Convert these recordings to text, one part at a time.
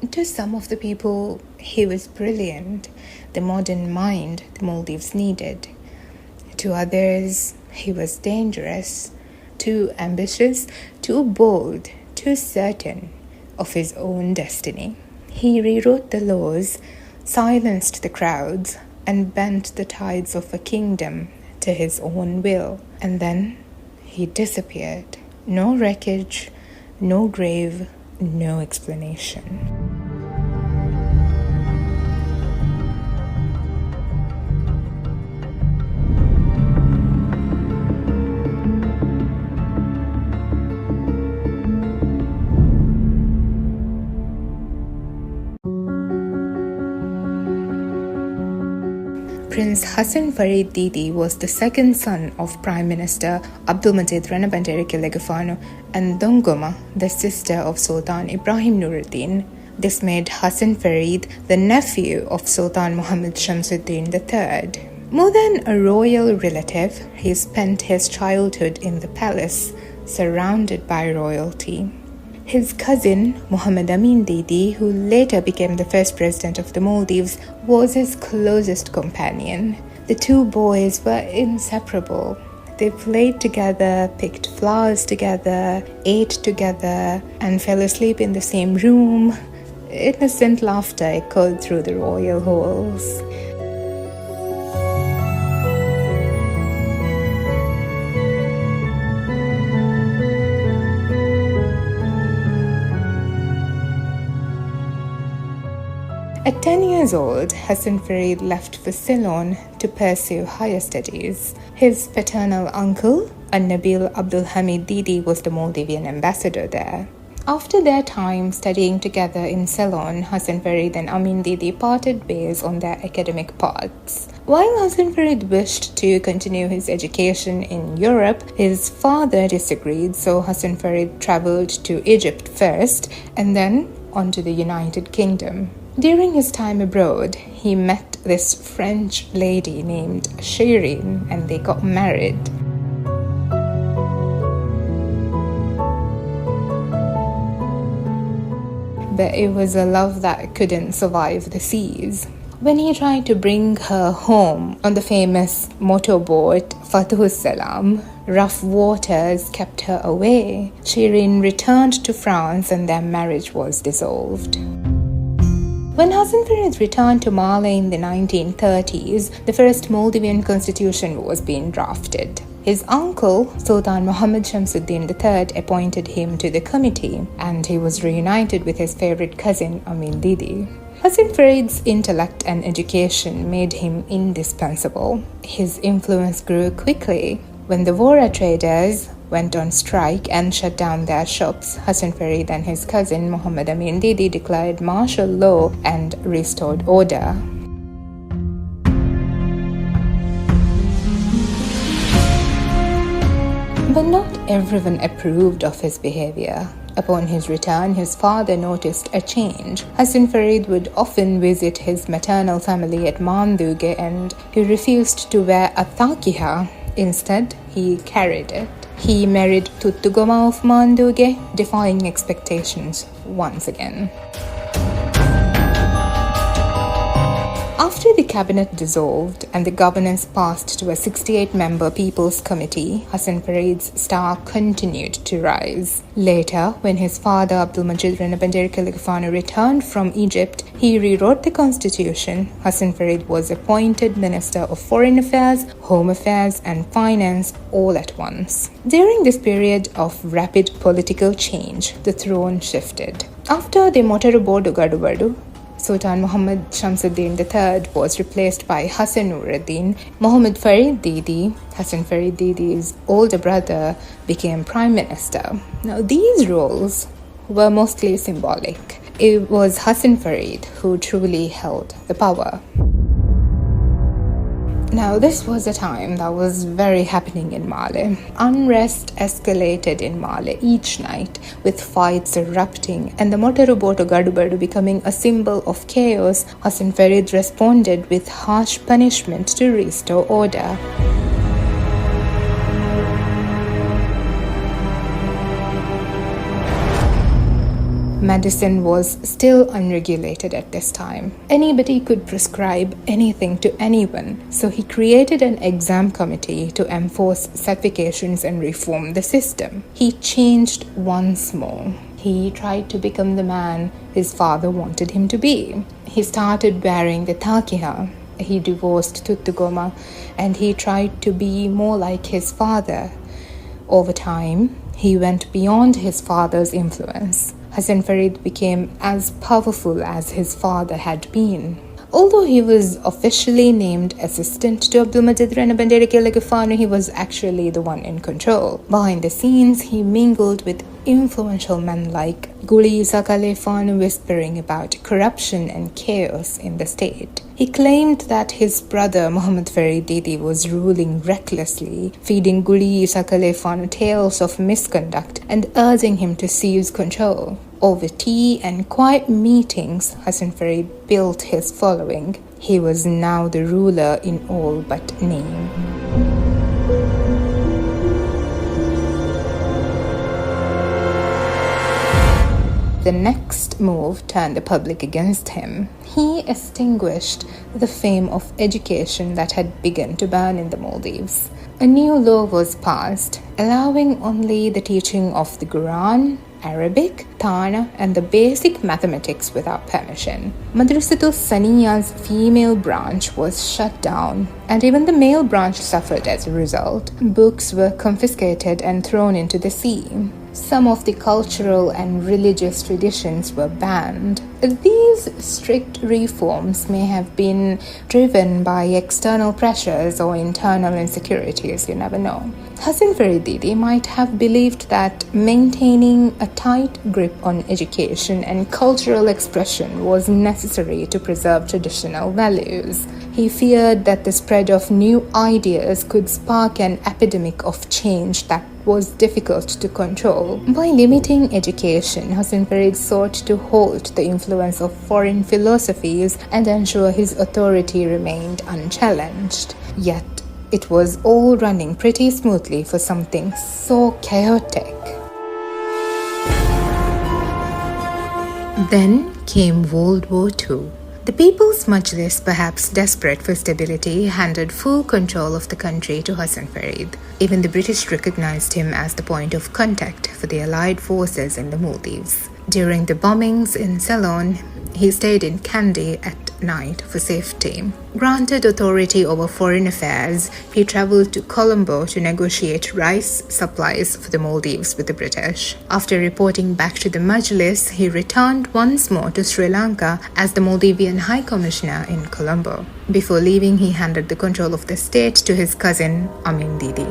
To some of the people, he was brilliant, the modern mind the Maldives needed. To others, he was dangerous, too ambitious, too bold, too certain of his own destiny. He rewrote the laws, silenced the crowds, and bent the tides of a kingdom to his own will. And then he disappeared. No wreckage, no grave, no explanation. Prince Hassan Fareed Didi was the second son of Prime Minister Abdul and Dongoma, the sister of Sultan Ibrahim Nuruddin. This made Hassan Fareed the nephew of Sultan Muhammad Shamsuddin III. More than a royal relative, he spent his childhood in the palace, surrounded by royalty. His cousin, Al-Ameen Didi, who later became the first president of the Maldives, was his closest companion. The two boys were inseparable. They played together, picked flowers together, ate together, and fell asleep in the same room. Innocent laughter echoed through the royal halls. At 10 years old, Hassan Fareed left for Ceylon to pursue higher studies. His paternal uncle, Nabil Abdul Hamid Didi, was the Maldivian ambassador there. After their time studying together in Ceylon, Hassan Fareed and Amin Didi parted ways on their academic paths. While Hassan Fareed wished to continue his education in Europe, his father disagreed, so Hassan Fareed traveled to Egypt first and then on to the United Kingdom. During his time abroad, he met this French lady named Shirin and they got married. But it was a love that couldn't survive the seas. When he tried to bring her home on the famous motorboat Fatehus Salam, rough waters kept her away. Shirin returned to France and their marriage was dissolved. When Hassan Fareed returned to Mali in the 1930s, the first Maldivian constitution was being drafted. His uncle, Sultan Muhammad Shamsuddin III, appointed him to the committee, and he was reunited with his favorite cousin, Amin Didi. Hassan Fareed's intellect and education made him indispensable. His influence grew quickly. When the Vora traders went on strike and shut down their shops, Hassan Fareed and his cousin Muhammad Amin Didi declared martial law and restored order. But not everyone approved of his behavior. Upon his return, his father noticed a change. Hassan Fareed would often visit his maternal family at Mandhuge and he refused to wear a thakiha. Instead, he carried it. He married Tuttugoma of Mandhuge, defying expectations once again. After the cabinet dissolved and the governance passed to a 68-member People's Committee, Hassan Fareed's star continued to rise. Later, when his father Abdul returned from Egypt, he rewrote the constitution. Hassan Fareed was appointed Minister of Foreign Affairs, Home Affairs and Finance all at once. During this period of rapid political change, the throne shifted. After the Motarubodu Gadubadu, Sultan Muhammad Shamsuddin III was replaced by Hassan Nuruddin. Muhammad Fareed Didi, Hassan Fareed Didi's older brother, became Prime Minister. Now, these roles were mostly symbolic. It was Hassan Fareed who truly held the power. Now, this was a time that was very happening in Mali. Unrest escalated in Mali each night, with fights erupting and the Motaruboto Gadubadu becoming a symbol of chaos. Hassan Fareed responded with harsh punishment to restore order. Medicine was still unregulated at this time. Anybody could prescribe anything to anyone, so he created an exam committee to enforce certifications and reform the system. He changed once more. He tried to become the man his father wanted him to be. He started wearing the Thaarekhuge. He divorced Tuttugoma, and he tried to be more like his father. Over time, he went beyond his father's influence. Hassan Fareed became as powerful as his father had been. Although he was officially named assistant to Abdul he was actually the one in control. Behind the scenes, he mingled with influential men like Guli Isa Khalifan, whispering about corruption and chaos in the state. He claimed that his brother Muhammad Fareed Didi was ruling recklessly, feeding Guli Isa Khalifan tales of misconduct and urging him to seize control. Over tea and quiet meetings, Hassan Fareed built his following. He was now the ruler in all but name. The next move turned the public against him. He extinguished the fame of education that had begun to burn in the Maldives. A new law was passed, allowing only the teaching of the Quran, Arabic, Tana, and the basic mathematics without permission. Madrasatul Saniya's female branch was shut down, and even the male branch suffered as a result. Books were confiscated and thrown into the sea. Some of the cultural and religious traditions were banned. These strict reforms may have been driven by external pressures or internal insecurities, you never know. Hassan Fareed Didi might have believed that maintaining a tight grip on education and cultural expression was necessary to preserve traditional values. He feared that the spread of new ideas could spark an epidemic of change that was difficult to control. By limiting education, Hassan Fareed sought to halt the influence of foreign philosophies and ensure his authority remained unchallenged. Yet, it was all running pretty smoothly for something so chaotic. Then came World War II. The People's Majlis, perhaps desperate for stability, handed full control of the country to Hassan Fareed. Even the British recognized him as the point of contact for the Allied forces in the Maldives. During the bombings in Ceylon, he stayed in Kandy at night for safety. Granted authority over foreign affairs, he traveled to Colombo to negotiate rice supplies for the Maldives with the British. After reporting back to the Majlis, he returned once more to Sri Lanka as the Maldivian High Commissioner in Colombo. Before leaving, he handed the control of the state to his cousin, Al-Ameen Didi.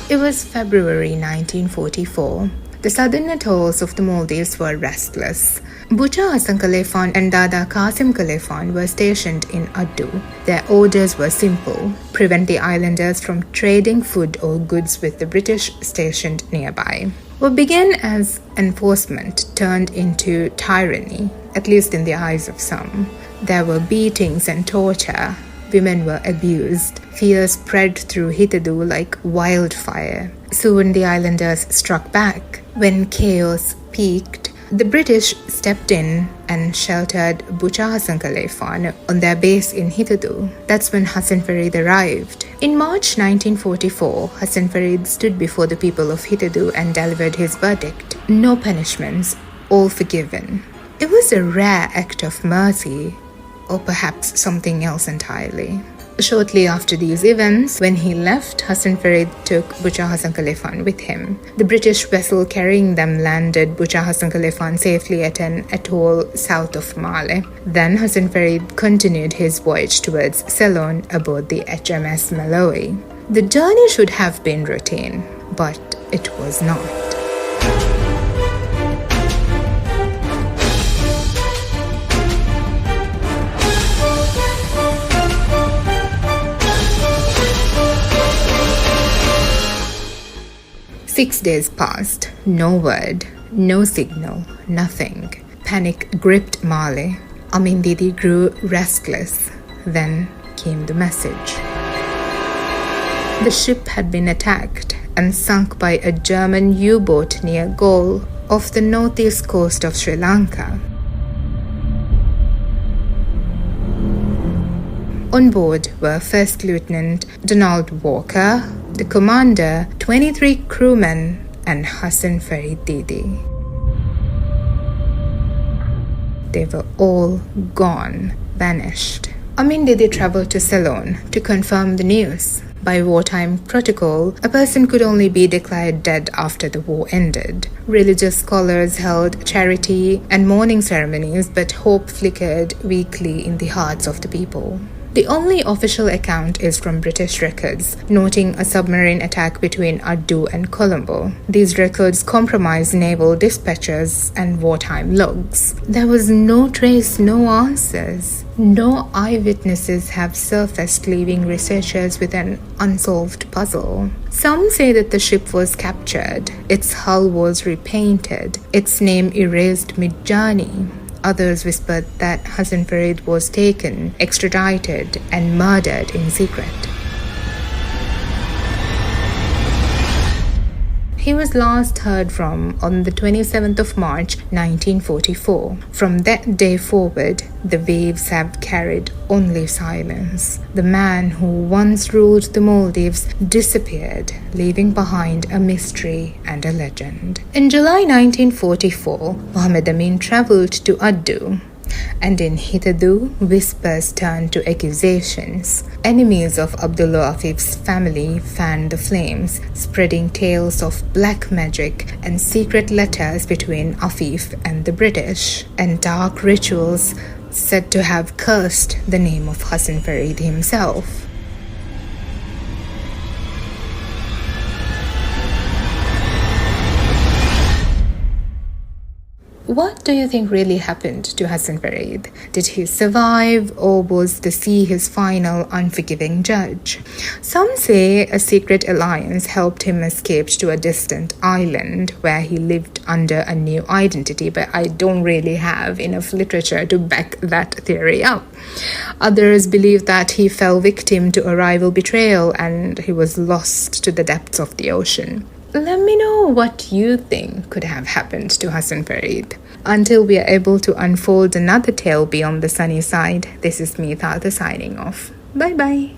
It was February 1944. The southern atolls of the Maldives were restless. Bucha Hassan Khalifan and Dada Qasim Khalifan were stationed in Adhi. Their orders were simple: prevent the islanders from trading food or goods with the British stationed nearby. What began as enforcement turned into tyranny, at least in the eyes of some. There were beatings and torture. Women were abused. Fear spread through Hitadu like wildfire. Soon the islanders struck back. When chaos peaked, the British stepped in and sheltered Bucha Hassan Khalifan on their base in Hitadu. That's when Hassan Fareed arrived. In March 1944, Hassan Fareed stood before the people of Hitadu and delivered his verdict. No punishments, all forgiven. It was a rare act of mercy, or perhaps something else entirely. Shortly after these events, when he left, Hassan Fareed took Bucha Hassan Khalifan with him. The British vessel carrying them landed Bucha Hassan Khalifan safely at an atoll south of Male. Then Hassan Fareed continued his voyage towards Ceylon aboard the HMS Malawi. The journey should have been routine, but it was not. "6 days passed. No word, no signal, nothing. Panic gripped Male. Ameen Didi grew restless. Then came the message. The ship had been attacked and sunk by a German U-boat near Galle off the northeast coast of Sri Lanka. On board were First Lieutenant Donald Walker, the commander, 23 crewmen, and Hassan Fareed Didi. They were all gone, vanished. Ameen Didi traveled to Ceylon to confirm the news. By wartime protocol, a person could only be declared dead after the war ended. Religious scholars held charity and mourning ceremonies, but hope flickered weakly in the hearts of the people. The only official account is from British records, noting a submarine attack between Adhi and Colombo. These records comprise naval dispatches and wartime logs. There was no trace, no answers. No eyewitnesses have surfaced, leaving researchers with an unsolved puzzle. Some say that the ship was captured, its hull was repainted, its name erased mid-journey. Others whispered that Hassan Fareed was taken, extradited, and murdered in secret. He was last heard from on the 27th of March 1944. From that day forward, the waves have carried only silence. The man who once ruled the Maldives disappeared, leaving behind a mystery and a legend. In July 1944, Muhammad Amin travelled to Adhi. And in Hitherto, whispers turned to accusations. Enemies of Abdullah Afif's family fanned the flames, spreading tales of black magic and secret letters between Afif and the British, and dark rituals said to have cursed the name of Hassan Fareed himself. What do you think really happened to Hassan Fareed? Did he survive, or was the sea his final unforgiving judge? Some say a secret alliance helped him escape to a distant island where he lived under a new identity, but I don't really have enough literature to back that theory up. Others believe that he fell victim to a rival betrayal and he was lost to the depths of the ocean. Let me know what you think could have happened to Hassan Fareed. Until we are able to unfold another tale beyond the sunny side, this is me, Thaarekh, signing off. Bye bye.